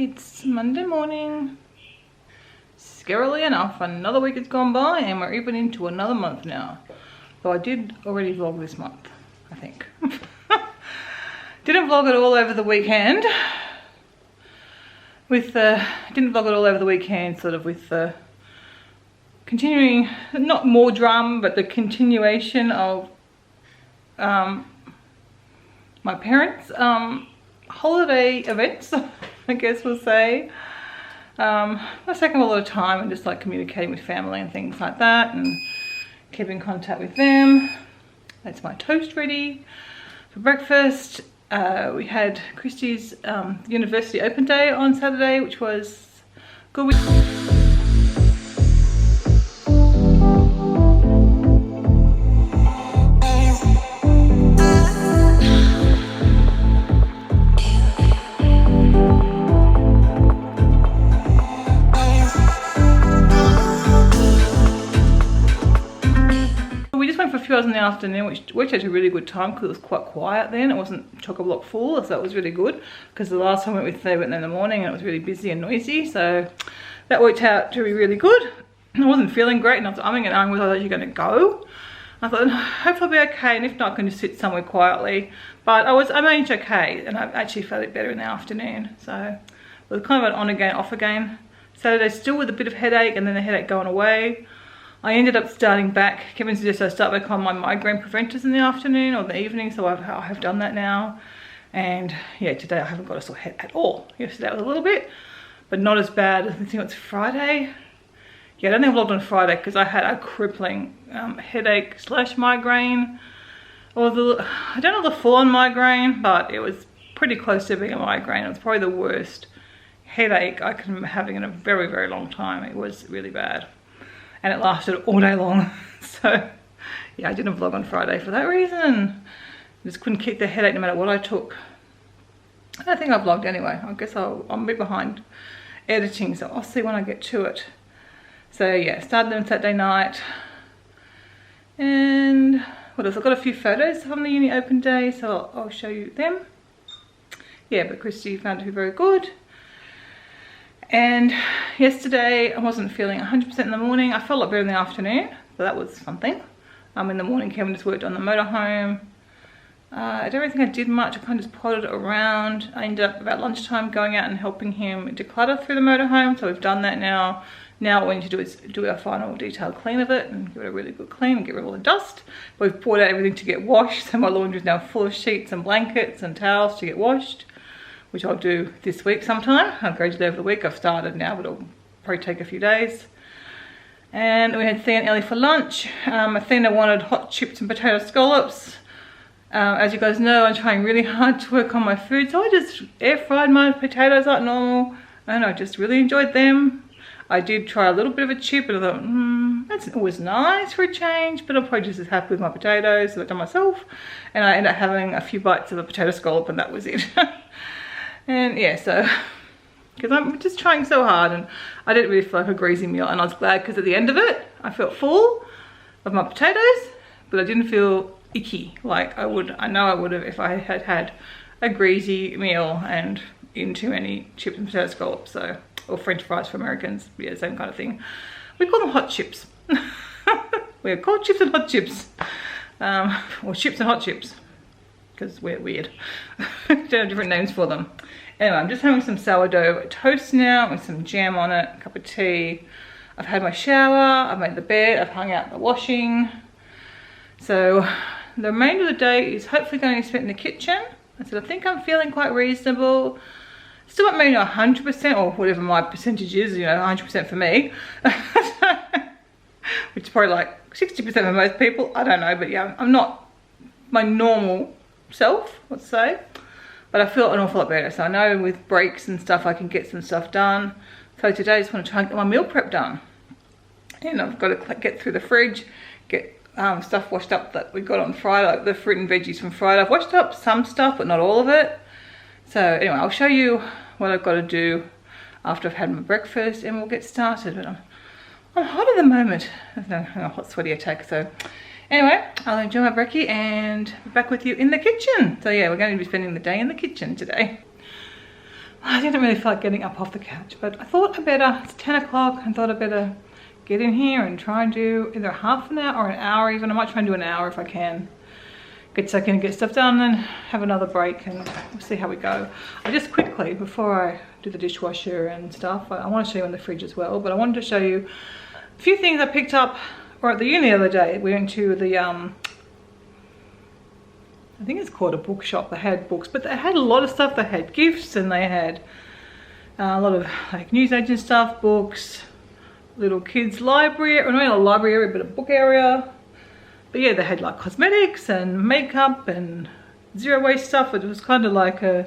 It's Monday morning. Scarily enough, another week has gone by and we're even into another month now. Though I did already vlog this month, I think. Didn't vlog it all over the weekend. Didn't vlog it all over the weekend, sort of with the continuing, not more drama, but the continuation of my parents' holiday events, I guess we'll say. It's taken a lot of time and just like communicating with family and things like that and keeping in contact with them. That's my toast ready for breakfast. We had Christy's university open day on Saturday, which was good. For a few hours in the afternoon, which had a really good time because it was quite quiet then. It wasn't chock-a-block full, so it was really good, because the last time I went in the morning and it was really busy and noisy, so that worked out to be really good. I wasn't feeling great and I was umming and ahhing whether I was actually going to go. I thought hopefully I'll be okay, and if not I can just sit somewhere quietly, but I managed okay, and I actually felt it better in the afternoon. So it was kind of an on again off again Saturday, still with a bit of headache and then the headache going away. I ended up starting back. Kevin suggested I start back on my migraine preventers in the afternoon or the evening, so I have done that now. And yeah, today I haven't got a sore head at all. Yesterday was a little bit, but not as bad. I think it's Friday. Yeah, I don't think I vlogged on Friday because I had a crippling headache / migraine. Or I don't know the full-on migraine, but it was pretty close to being a migraine. It was probably the worst headache I can be having in a very, very long time. It was really bad. And it lasted all day long. So yeah, I didn't vlog on Friday for that reason. I just couldn't kick the headache no matter what I took. I don't think I vlogged anyway. I guess I'm a bit behind editing, so I'll see when I get to it. So yeah, started on Saturday night. And what else? I've got a few photos from the uni open day, so I'll show you them. Yeah, but Christy found it to be very good. And yesterday I wasn't feeling 100% in the morning. I felt a lot better in the afternoon, so that was something. In the morning Kevin just worked on the motorhome. I don't really think I did much. I kind of just potted around. I ended up about lunchtime going out and helping him declutter through the motorhome, so we've done that now. Now what we need to do is do our final detailed clean of it and give it a really good clean and get rid of all the dust. We've poured out everything to get washed, so my laundry is now full of sheets and blankets and towels to get washed, which I'll do this week sometime. I've gradually over the week. I've started now, but it'll probably take a few days. And we had Thea and Ellie for lunch. Athena wanted hot chips and potato scallops. As you guys know, I'm trying really hard to work on my food, so I just air fried my potatoes like normal, and I just really enjoyed them. I did try a little bit of a chip, and I thought, that's always nice for a change, but I'm probably just as happy with my potatoes that I've done myself. And I ended up having a few bites of a potato scallop, and that was it. And yeah, so because I'm just trying so hard, and I didn't really feel like a greasy meal, and I was glad because at the end of it I felt full of my potatoes, but I didn't feel icky like I know I would have if I had had a greasy meal and eaten too many chips and potato scallops, or French fries for Americans. Yeah, same kind of thing. We call them hot chips. We're called chips and hot chips, or chips and hot chips, because we're weird. Don't have different names for them. Anyway, I'm just having some sourdough toast now with some jam on it, a cup of tea. I've had my shower, I've made the bed, I've hung out the washing. So the remainder of the day is hopefully going to be spent in the kitchen. I said I think I'm feeling quite reasonable. Still not maybe 100% or whatever my percentage is, 100% for me. Which is probably like 60% for most people. I don't know, but yeah, I'm not my normal self, let's say, but I feel an awful lot better. So I know with breaks and stuff I can get some stuff done. So today I just want to try and get my meal prep done, and I've got to get through the fridge, get stuff washed up that we got on Friday, like the fruit and veggies from Friday. I've washed up some stuff but not all of it. So anyway, I'll show you what I've got to do after I've had my breakfast and we'll get started. But I'm hot at the moment. No, a hot sweaty attack. So anyway, I'll enjoy my brekkie and be back with you in the kitchen. So yeah, we're going to be spending the day in the kitchen today. I didn't really feel like getting up off the couch, but I thought I better, it's 10 o'clock, I thought I better get in here and try and do either half an hour or an hour even. I might try and do an hour if I can. Get stuck in and get stuff done and have another break, and we'll see how we go. I just quickly, before I do the dishwasher and stuff, I want to show you in the fridge as well, but I wanted to show you a few things I picked up or at the uni the other day. We went to the, I think it's called a bookshop. They had books, but they had a lot of stuff. They had gifts and they had a lot of like newsagent stuff, books, little kids library, or not a library area, but a book area. But yeah, they had like cosmetics and makeup and zero waste stuff. It was kind of like a,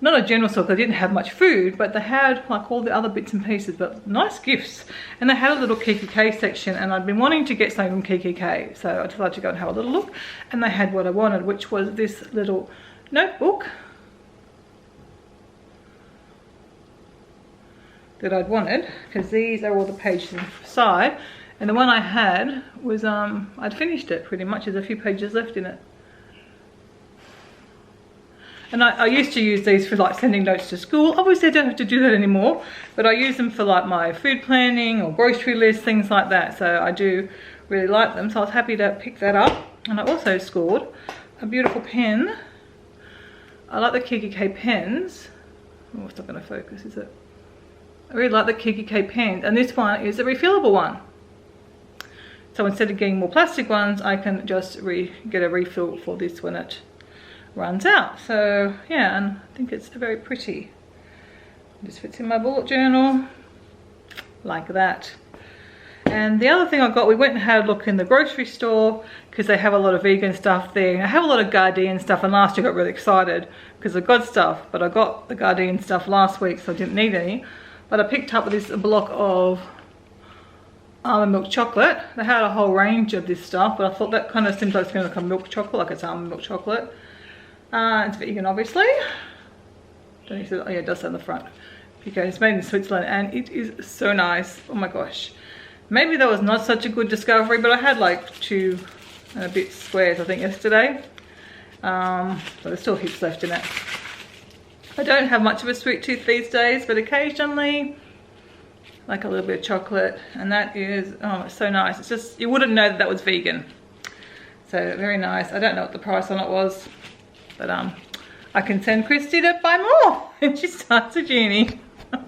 not a general store, because they didn't have much food, but they had like all the other bits and pieces, but nice gifts. And they had a little KKK section, and I'd been wanting to get something from KKK, so I decided to go and have a little look. And they had what I wanted, which was this little notebook that I'd wanted, because these are all the pages inside. And the one I had was, I'd finished it pretty much. There's a few pages left in it. And I used to use these for like sending notes to school. Obviously I don't have to do that anymore, but I use them for like my food planning or grocery list, things like that. So I do really like them. So I was happy to pick that up. And I also scored a beautiful pen. I like the KKK pens. Oh, it's not going to focus, is it? I really like the KKK pens. And this one is a refillable one. So instead of getting more plastic ones, I can just get a refill for this when it runs out. So yeah, and I think it's very pretty. This fits in my bullet journal like that. And the other thing I got, we went and had a look in the grocery store because they have a lot of vegan stuff there. And I have a lot of Guardian stuff, and last year I got really excited because I got stuff, but I got the Guardian stuff last week, so I didn't need any. But I picked up this block of almond milk chocolate. They had a whole range of this stuff, but I thought that kind of seems like a milk chocolate, like it's almond milk chocolate. It's vegan, obviously. Don't you see that? Oh yeah, it does say on the front. Okay, it's made in Switzerland, and it is so nice. Oh my gosh. Maybe that was not such a good discovery, but I had like 2 and a bit squares, I think, yesterday. But there's still heaps left in it. I don't have much of a sweet tooth these days, but occasionally, like a little bit of chocolate, and that is, oh, it's so nice. It's just, you wouldn't know that that was vegan. So very nice. I don't know what the price on it was, but I can send Christy to buy more when she starts at uni, because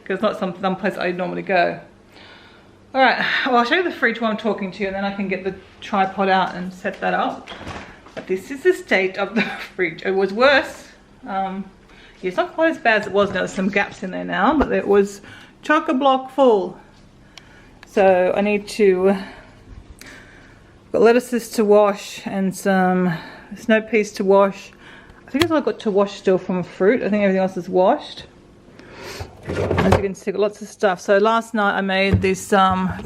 it's not some place I normally go. All right, well, I'll show you the fridge while I'm talking to you, and then I can get the tripod out and set that up. But this is the state of the fridge. It was worse. Yeah, it's not quite as bad as it was now. There's some gaps in there now, but it was chock-a-block full. So I need to, got lettuces to wash and some snow peas to wash. I think I've got to wash still from fruit. I think everything else is washed. As you can see, got lots of stuff. So last night I made this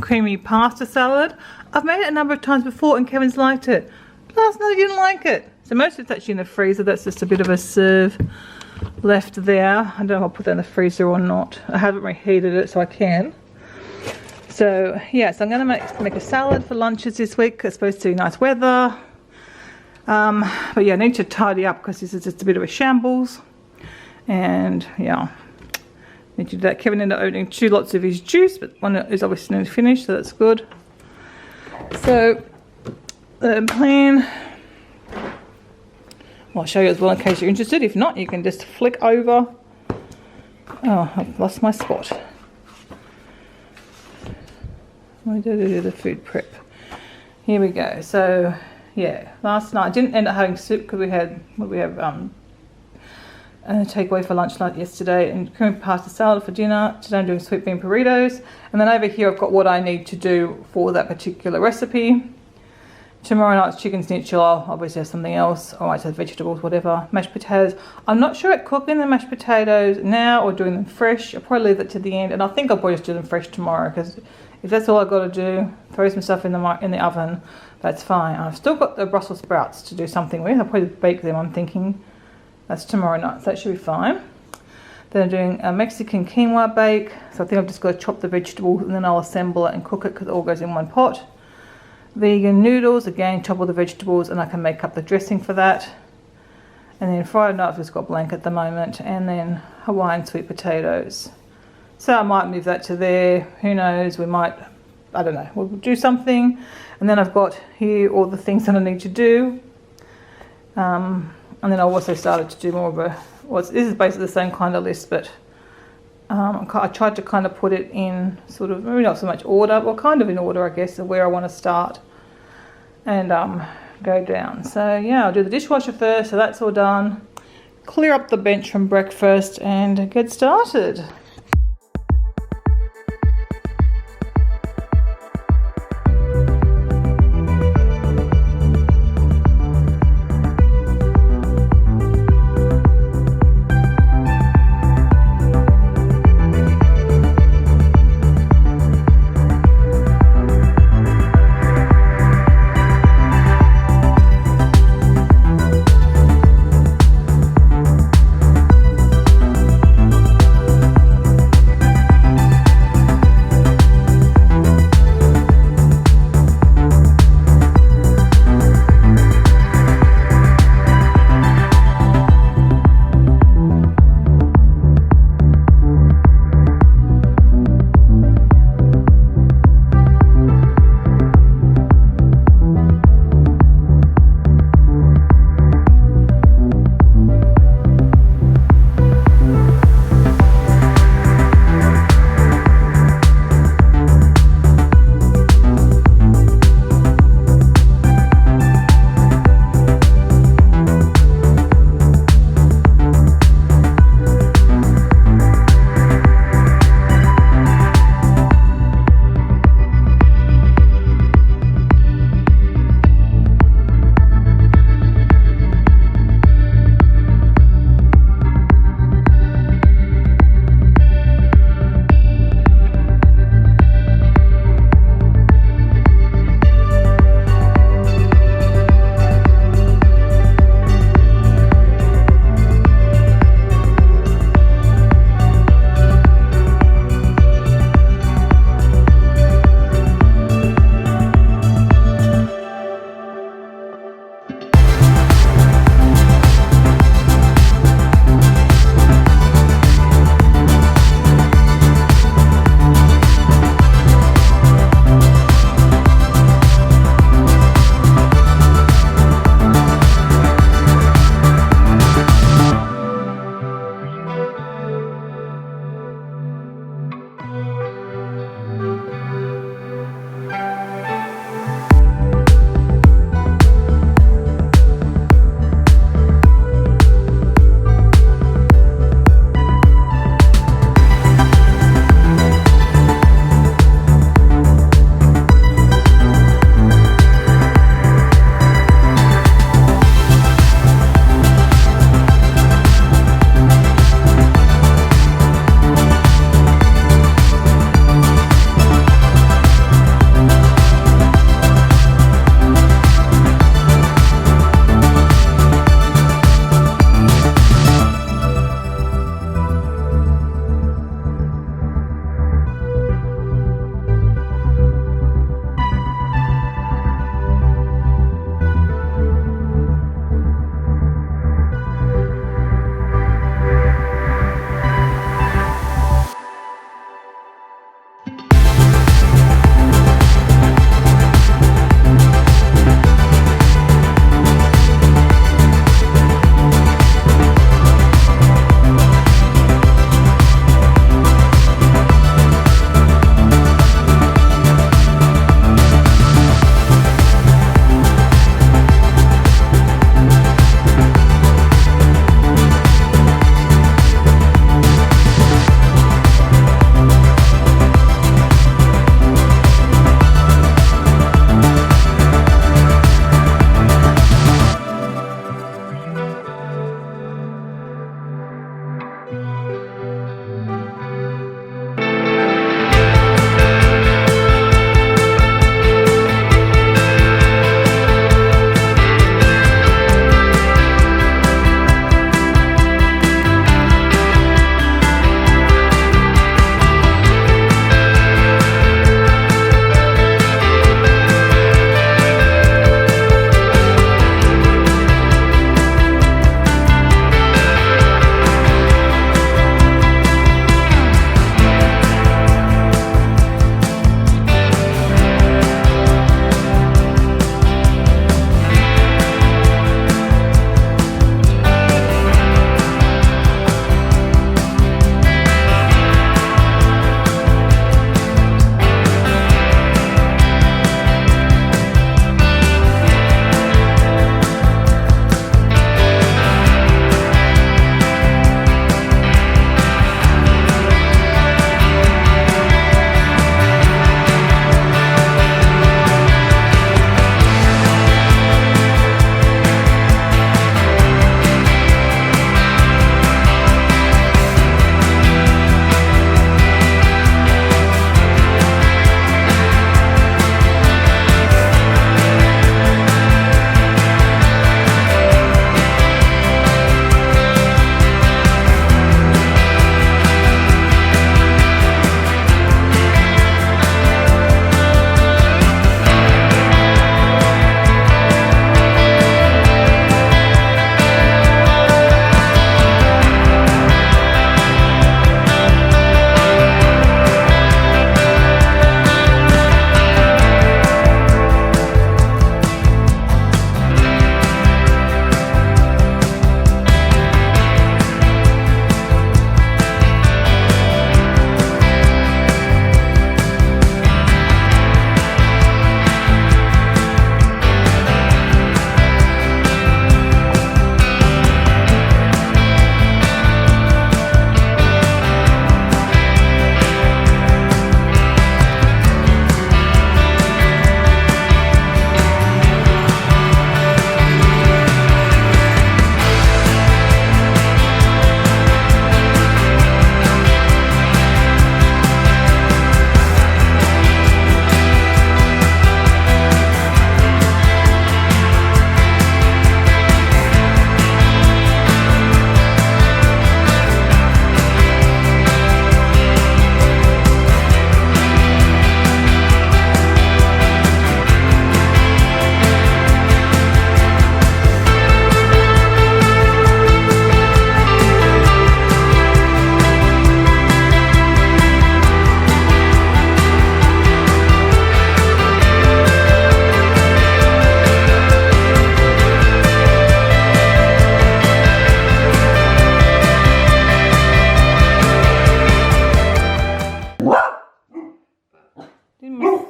creamy pasta salad. I've made it a number of times before and Kevin's liked it. Last night I didn't like it. So most of it's actually in the freezer. That's just a bit of a serve left there. I don't know if I'll put that in the freezer or not. I haven't reheated it, so I can. So yeah, so I'm going to make a salad for lunches this week. It's supposed to be nice weather. But yeah, I need to tidy up because this is just a bit of a shambles. And yeah, need to do that. Kevin ended up opening 2 lots of his juice, but one is obviously nearly finished, so that's good. So the plan, well, I'll show you as well in case you're interested. If not, you can just flick over. Oh, I've lost my spot. I do the food prep. Here we go. So yeah, last night I didn't end up having soup because we have takeaway for lunch yesterday, and creamy pasta salad for dinner. Today I'm doing sweet bean burritos, and then over here I've got what I need to do for that particular recipe. Tomorrow night's chicken schnitzel. I'll obviously have something else. I might have vegetables, whatever. Mashed potatoes. I'm not sure at cooking the mashed potatoes now or doing them fresh. I'll probably leave that to the end, and I think I'll probably just do them fresh tomorrow, because if that's all I've got to do, throw some stuff in the oven, that's fine. I've still got the Brussels sprouts to do something with. I'll probably bake them, I'm thinking. That's tomorrow night, so that should be fine. Then I'm doing a Mexican quinoa bake. So I think I've just got to chop the vegetables and then I'll assemble it and cook it because it all goes in one pot. Vegan noodles, again, chop all the vegetables and I can make up the dressing for that. And then Friday night I've just got blank at the moment, and then Hawaiian sweet potatoes. So I might move that to there, who knows, we might, I don't know, we'll do something. And then I've got here all the things that I need to do. And then I also started to do more of a, well, this is basically the same kind of list, but I tried to kind of put it in sort of, maybe not so much order, well kind of in order I guess, of where I want to start and go down. So yeah, I'll do the dishwasher first, so that's all done. Clear up the bench from breakfast and get started.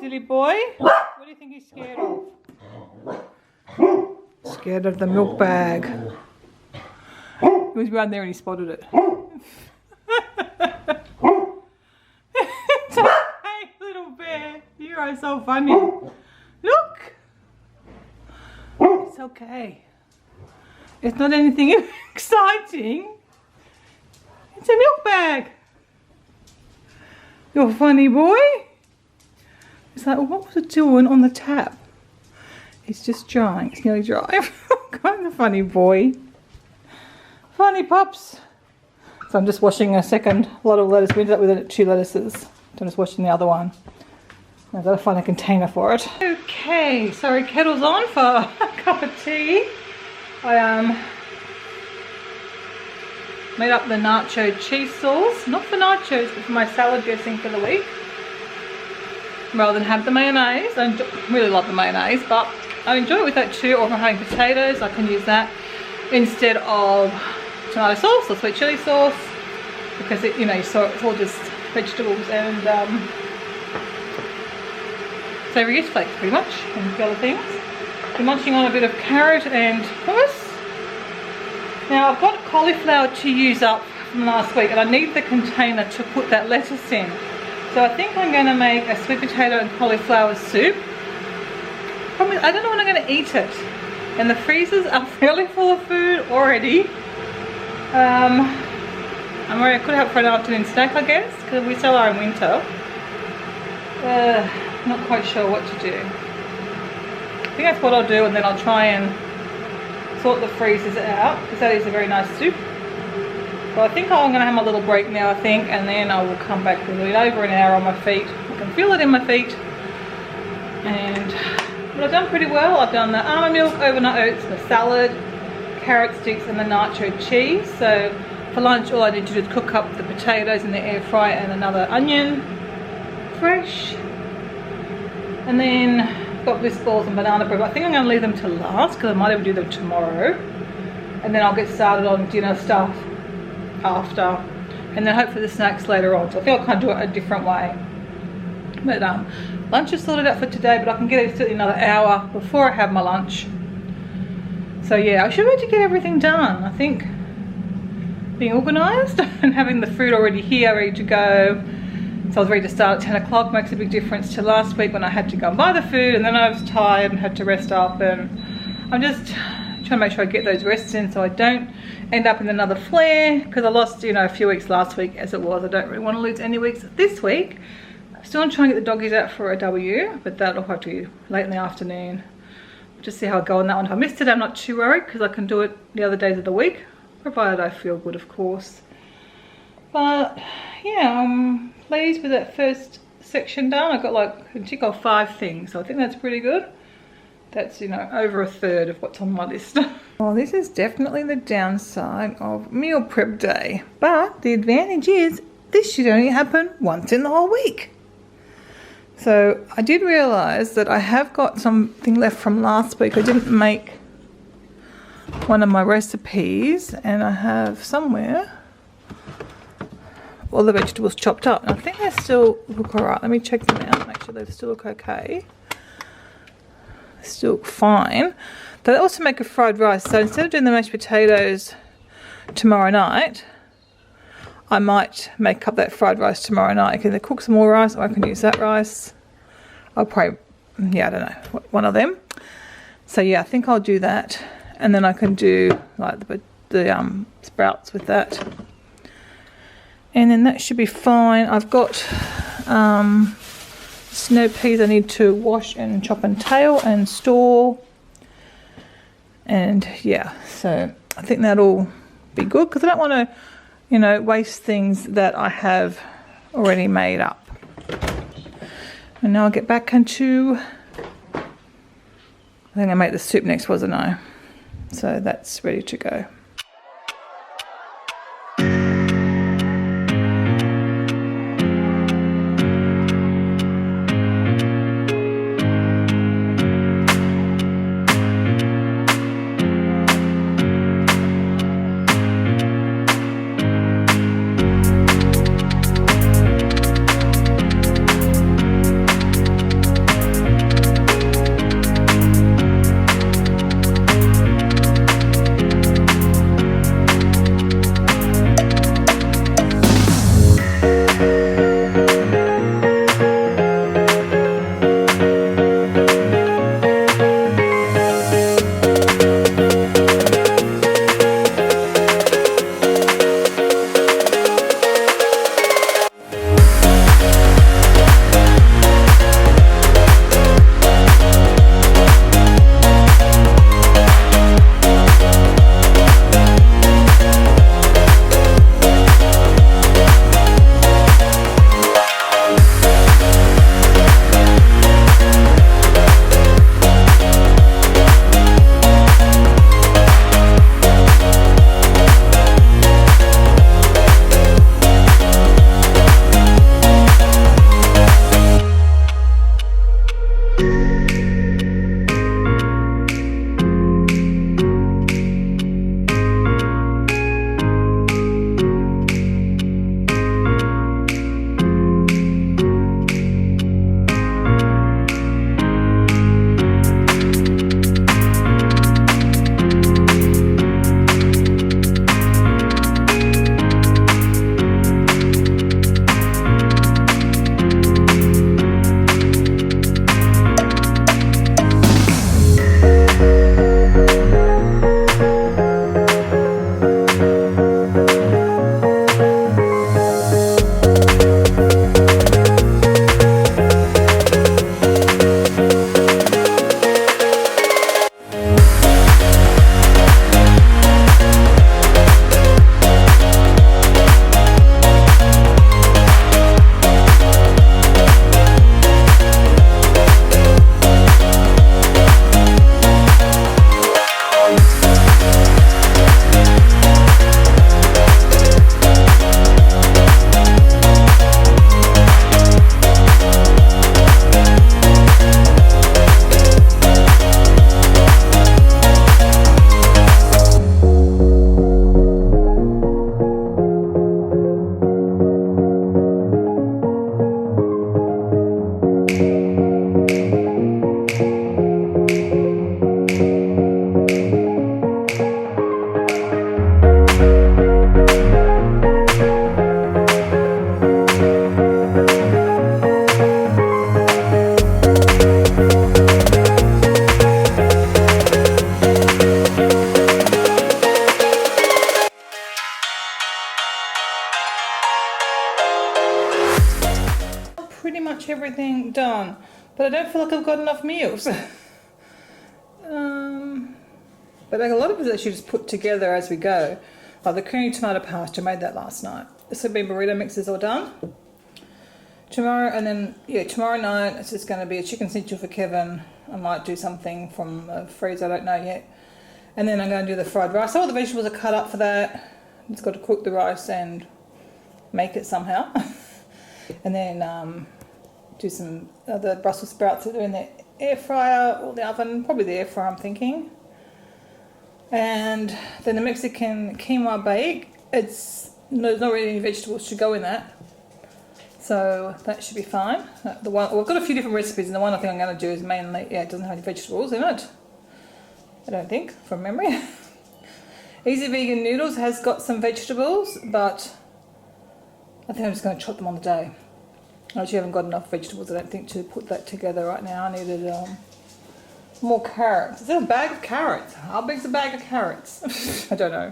silly boy. What do you think he's scared of? Scared of the milk bag. He was right there and he spotted it. It's okay, little bear. You are so funny. Look. It's okay. It's not anything exciting. It's a milk bag. You're a funny boy. It's like, well, what was it doing on the tap? It's just drying. It's nearly dry. Kind of funny boy. Funny pups. So I'm just washing a second lot of lettuce. We ended up with 2 lettuces. So I'm just washing the other one. I've got to find a container for it. Okay, sorry, kettle's on for a cup of tea. I made up the nacho cheese sauce. Not for nachos, but for my salad dressing for the week. Rather than have the mayonnaise. I really love the mayonnaise, but I enjoy it with that too. Or if I'm having potatoes, I can use that instead of tomato sauce or sweet chili sauce, because it, you know, so it's all just vegetables and savoury yeast flakes pretty much, and a few other things. I'm munching on a bit of carrot and hummus. Now I've got cauliflower to use up from last week, and I need the container to put that lettuce in. So I think I'm going to make a sweet potato and cauliflower soup. Probably, I don't know when I'm going to eat it. And the freezers are fairly full of food already. I could have it for an afternoon snack, I guess, because we still are in winter. Not quite sure what to do. I think that's what I'll do, and then I'll try and sort the freezers out, because that is a very nice soup. But I think I'm going to have my little break now, I think, and then I will come back with over an hour on my feet. I can feel it in my feet. But I've done pretty well. I've done the almond milk, overnight oats, the salad, carrot sticks, and the nacho cheese. So for lunch, all I need to do is cook up the potatoes in the air fryer and another onion, fresh. And then got bliss balls and banana bread. I think I'm going to leave them to last, because I might even do them tomorrow. And then I'll get started on dinner stuff after, and then hopefully the snacks later on. So I feel I can do it a different way. But lunch is sorted out for today, but I can get it still another hour before I have my lunch. So yeah, I should be able to get everything done. I think being organised and having the food already here, ready to go. So I was ready to start at 10 o'clock, makes a big difference to last week when I had to go and buy the food, and then I was tired and had to rest up, and I'm just trying to make sure I get those rests in so I don't end up in another flare, because I lost, you know, a few weeks last week as it was. I don't really want to lose any weeks this week. I'm still trying to get the doggies out for a W, but that'll have to be late in the afternoon. Just see how I go on that one. If I missed it, I'm not too worried, because I can do it the other days of the week, provided I feel good, of course. But yeah, I'm pleased with that first section done. I got like, I tick off 5 things, so I think that's pretty good. That's, you know, over a third of what's on my list. Well, this is definitely the downside of meal prep day. But the advantage is this should only happen once in the whole week. So I did realise that I have got something left from last week. I didn't make one of my recipes, and I have somewhere all the vegetables chopped up. And I think they still look alright. Let me check them out, make sure they still look okay. Still look fine. They also make a fried rice, so instead of doing the mashed potatoes tomorrow night, I might make up that fried rice tomorrow night. I can either cook some more rice, or I can use that rice. I'll probably, yeah, I don't know, one of them. So yeah, I think I'll do that, and then I can do like the sprouts with that, and then that should be fine. I've got snow peas I need to wash and chop and tail and store, and yeah, so I think that'll be good, because I don't want to, you know, waste things that I have already made up. And now I'll get back into, I think I made the soup next, wasn't I? So that's ready to go. pretty much everything done, but I don't feel like I've got enough meals. But like a lot of it I should just put together as we go. Like the creamy tomato pasta, I made that last night. The soybean burrito mix is all done. Tomorrow, and then tomorrow night it's just going to be a chicken schnitzel for Kevin. I might do something from the freezer, I don't know yet. And then I'm going to do the fried rice. All the vegetables are cut up for that. Just got to cook the rice and make it somehow. And then do some other Brussels sprouts that are in the air fryer or the oven, probably the air fryer I'm thinking. And then the Mexican quinoa bake, there's not really any vegetables to go in that. So that should be fine. I've got a few different recipes, and the one I think I'm going to do is mainly, it doesn't have any vegetables in it. I don't think, from memory. Easy Vegan Noodles has got some vegetables, but I think I'm just going to chop them on the day. I actually haven't got enough vegetables, I don't think, to put that together right now. I needed more carrots. Is there a bag of carrots? How big's a bag of carrots? I don't know.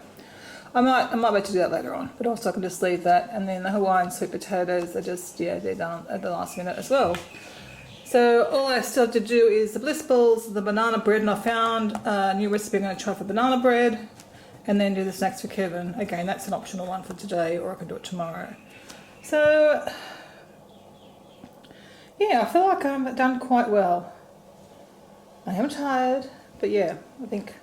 I might be able to do that later on, but also I can just leave that. And then the Hawaiian sweet potatoes are just, they're done at the last minute as well. So all I still have to do is the bliss balls, the banana bread, and I found a new recipe I'm going to try for banana bread, and then do the snacks for Kevin. Again, that's an optional one for today, or I can do it tomorrow. So yeah, I feel like I've done quite well. I am tired, but yeah, I think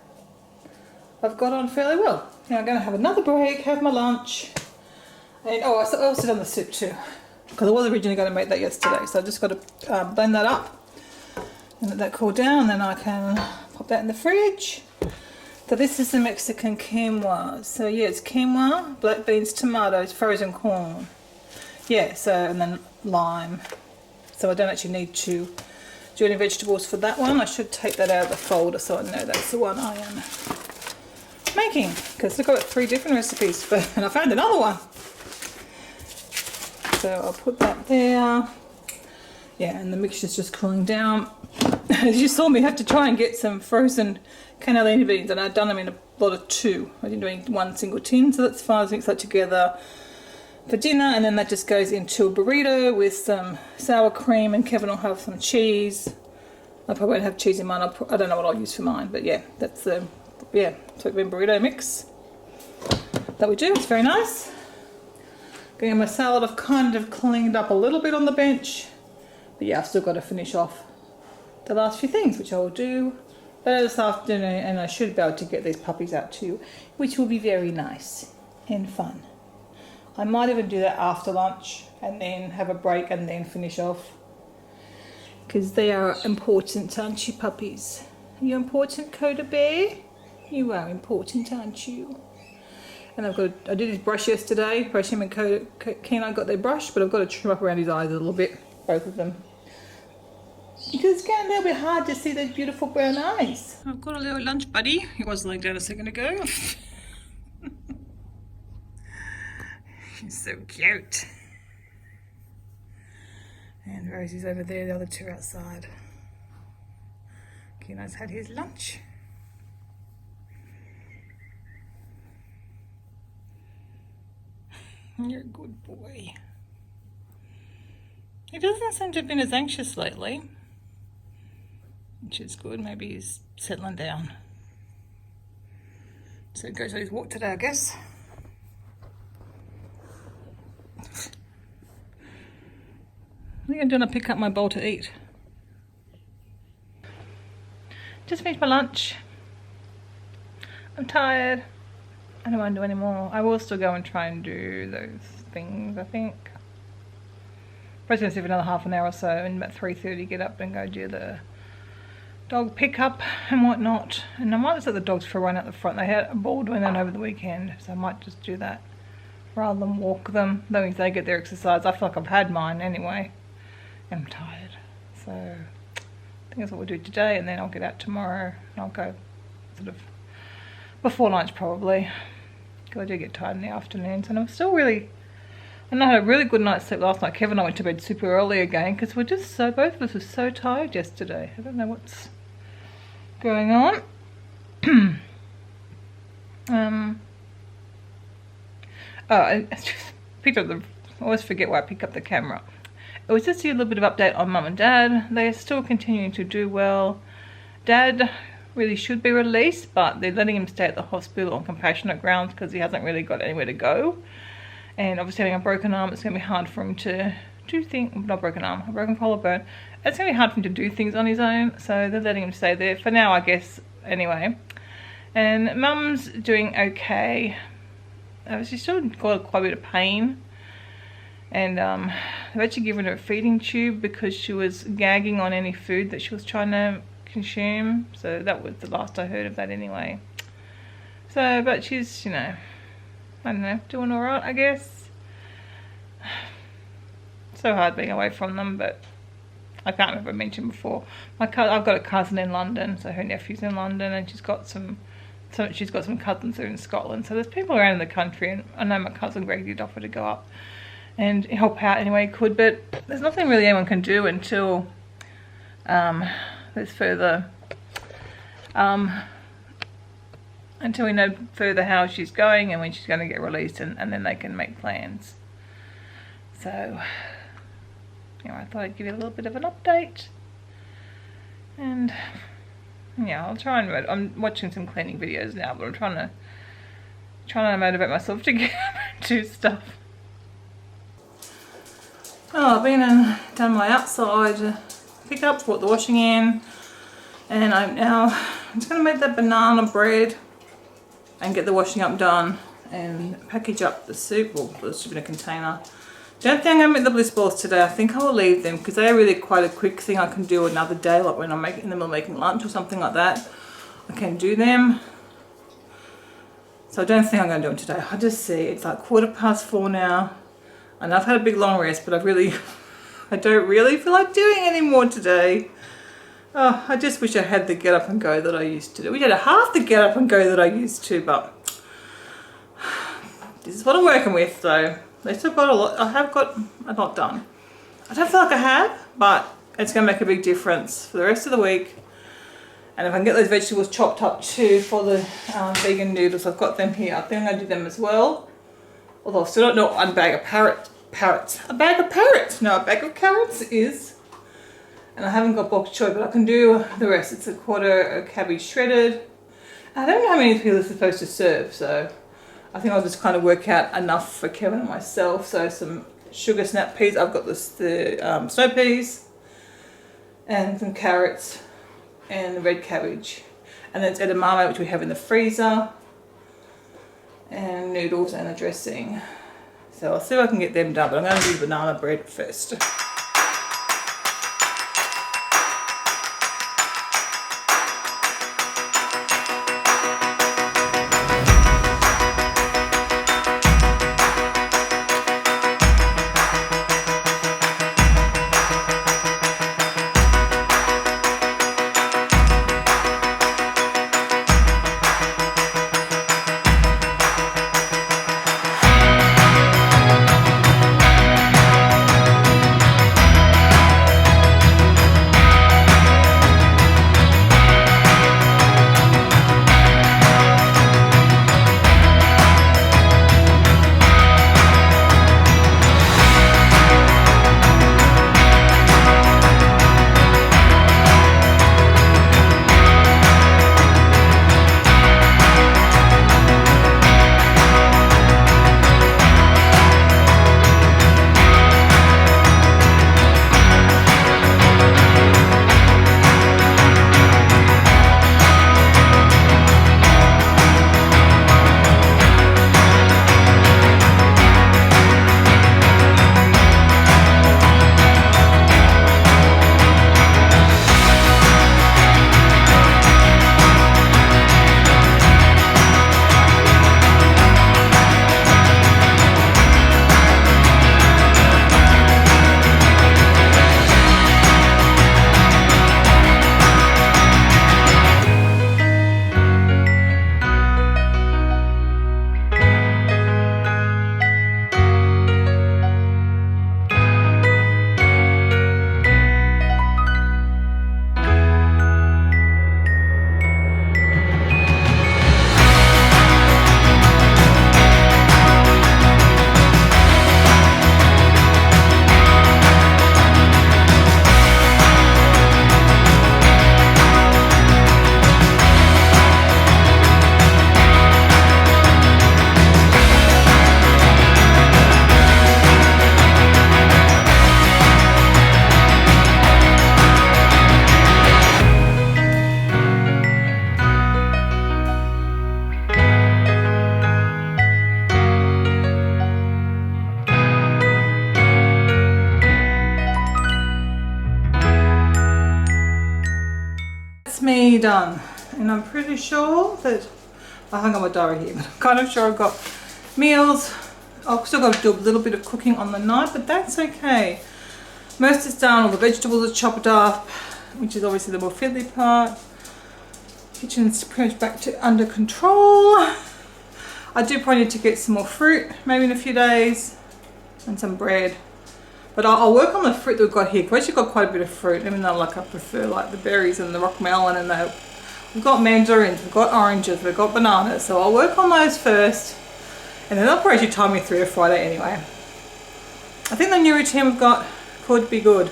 I've got on fairly well. Now I'm going to have another break, have my lunch, and I also done the soup too, because I was originally going to make that yesterday, so I just got to blend that up and let that cool down, then I can pop that in the fridge. So this is the Mexican quinoa. So yeah, it's quinoa, black beans, tomatoes, frozen corn. Yeah, so, and then lime. So I don't actually need to do any vegetables for that one. I should take that out of the folder so I know that's the one I am making, because I've got 3 different recipes and I found another one. So I'll put that there. Yeah, and the mixture's just cooling down. As you saw me have to try and get some frozen cannellini beans, and I've done them in a lot of 2. I didn't do any one single tin, so that's fine. I'll mix that together for dinner, and then that just goes into a burrito with some sour cream, and Kevin will have some cheese. I probably won't have cheese in mine. I don't know what I'll use for mine, but yeah, that's the soybean burrito mix that we do. It's very nice. Getting my salad, I've kind of cleaned up a little bit on the bench, but yeah, I've still got to finish off the last few things, which I will do later this afternoon, and I should be able to get these puppies out too, which will be very nice and fun. I might even do that after lunch and then have a break and then finish off, because they are important, aren't you, puppies? Are you important, Coda Bear? You are important, aren't you? And I did his brush yesterday. Brush him and Keno got their brush, but I've got to trim up around his eyes a little bit, both of them, because it's getting a little bit hard to see those beautiful brown eyes. I've got a little lunch buddy. He was laying down a second ago. He's so cute. And Rosie's over there, the other 2 outside. Keno's had his lunch. You're a good boy. He doesn't seem to have been as anxious lately, which is good. Maybe he's settling down. So he goes on his walk today, I guess. I think I'm going to pick up my bowl to eat. Just finished my lunch. I'm tired. I don't want to do any more. I will still go and try and do those things, I think. Probably going to see for another half an hour or so, and about 3:30 get up and go do the dog pickup and whatnot. And I might just let the dogs for a run out the front. They had a ball doing that over the weekend, so I might just do that rather than walk them. That means they get their exercise. I feel like I've had mine anyway, and I'm tired. So I think that's what we'll do today, and then I'll get out tomorrow and I'll go sort of before lunch probably, because I do get tired in the afternoons, and I'm still really, and I had a really good night's sleep last night. Kevin and I went to bed super early again because we're just both of us were so tired yesterday. I don't know what's going on. I just picked up I always forget why I pick up the camera. it was just a little bit of update on Mum and Dad. They're still continuing to do well. Dad really should be released, but they're letting him stay at the hospital on compassionate grounds because he hasn't really got anywhere to go. And obviously having a broken arm, it's going to be hard for him to do things. Not broken arm, a broken collarbone. It's going to be hard for him to do things on his own, so they're letting him stay there for now, I guess, anyway. And Mum's doing okay. She's still got quite a bit of pain. And they've actually given her a feeding tube because she was gagging on any food that she was trying to consume. So that was the last I heard of that anyway. So, but she's, you know, I don't know, doing alright, I guess. So hard being away from them, but I can't remember, I mentioned before. I've got a cousin in London, so her nephew's in London, and she's got some cousins that are in Scotland. So there's people around in the country, and I know my cousin Greg did offer to go up and help out any way he could, but there's nothing really anyone can do until there's further until we know further how she's going and when she's going to get released, and then they can make plans. So yeah, I thought I'd give you a little bit of an update. And yeah, I'll try and I'm watching some cleaning videos now, but I'm trying to motivate myself to get up and do stuff. Oh, I've been and done my outside pickups, brought the washing in, and I'm just going to make that banana bread and get the washing up done and package up the soup, or put the soup in a container. Don't think I'm going to make the bliss balls today. I think I will leave them because they're really quite a quick thing I can do another day, like when I'm in the middle of making lunch or something like that. I can do them. So I don't think I'm going to do them today. I just see it's like 4:15 now. And I've had a big long rest, but I don't really feel like doing any more today. Oh, I just wish I had the get up and go that I used to do. We had half the get up and go that I used to, but this is what I'm working with, so they still got a lot. I have got a lot done. I don't feel like I have, but it's going to make a big difference for the rest of the week. And if I can get those vegetables chopped up too for the vegan noodles, I've got them here. I think I'm going to do them as well. Although I still don't know what a bag of carrots is. And I haven't got bok choy, but I can do the rest. It's a quarter of cabbage shredded. I don't know how many people are supposed to serve, so I think I'll just kind of work out enough for Kevin and myself. So some sugar snap peas. I've got the snow peas and some carrots and the red cabbage. And then it's edamame, which we have in the freezer. And noodles and a dressing. So I'll see if I can get them done, but I'm going to do the banana bread first. me done. And I'm pretty sure that I hung on my diary here, but I'm kind of sure I've got meals. I've still got to do a little bit of cooking on the night, but that's okay. Most is done, all the vegetables are chopped up, which is obviously the more fiddly part. Kitchen's pretty much back to under control. I do probably need to get some more fruit, maybe in a few days, and some bread. But I'll work on the fruit that we've got here. We've actually got quite a bit of fruit, even though like I prefer like the berries and the rock melon and the. We've got mandarins, we've got oranges, we've got bananas. So I'll work on those first, and then that'll probably time me through to Friday anyway. I think the new routine we've got could be good.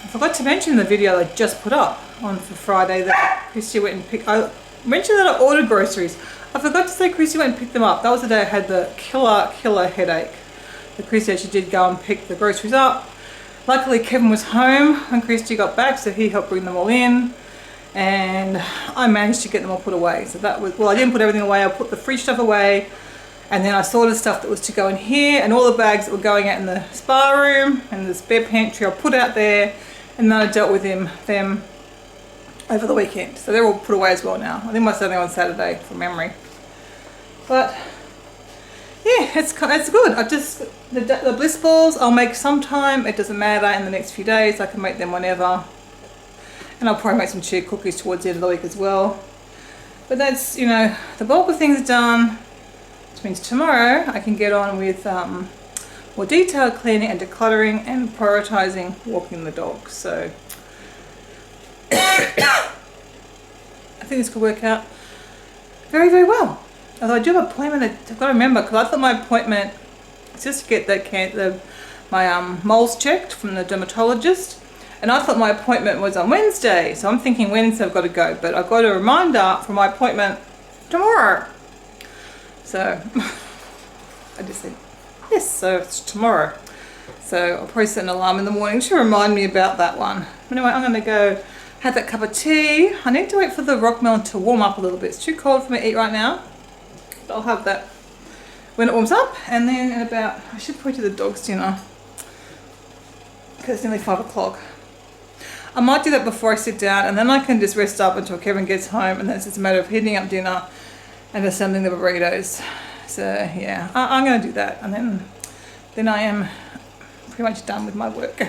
I forgot to mention in the video I just put up on for Friday that Christy went and picked. I mentioned that I ordered groceries. I forgot to say Christy went and picked them up. That was the day I had the killer headache. The Christy actually did go and pick the groceries up. Luckily Kevin was home when Christy got back, so he helped bring them all in, and I managed to get them all put away. So that was, well, I didn't put everything away, I put the fridge stuff away, and then I sorted stuff that was to go in here, and all the bags that were going out in the spa room and the spare pantry I put out there, and then I dealt with them over the weekend. So they're all put away as well now. I think I said on Saturday from memory. But yeah, it's good. I just, the bliss balls I'll make sometime. It doesn't matter, in the next few days. I can make them whenever. And I'll probably make some chia cookies towards the end of the week as well. But that's, you know, the bulk of things done. Which means tomorrow I can get on with more detailed cleaning and decluttering and prioritising walking the dog. So I think this could work out very, very well. Although I do have an appointment, I've got to remember, because I thought my appointment is just to get my moles checked from the dermatologist, and I thought my appointment was on Wednesday, so I'm thinking Wednesday I've got to go, but I've got a reminder for my appointment tomorrow. So I just said yes, so it's tomorrow. So I'll probably set an alarm in the morning to remind me about that one. Anyway, I'm going to go have that cup of tea. I need to wait for the rock melon to warm up a little bit. It's too cold for me to eat right now. But I'll have that when it warms up, and then in about, I should probably do the dog's dinner because it's nearly 5 o'clock. I might do that before I sit down, and then I can just rest up until Kevin gets home, and then it's just a matter of heating up dinner and assembling the burritos. So yeah, I'm going to do that, and then I am pretty much done with my work.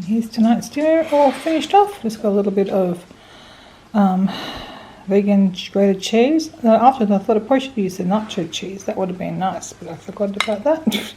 Here's tonight's dinner all finished off. Just got a little bit of vegan grated cheese. After I thought I probably should use the nacho cheese. That would have been nice, but I forgot about that.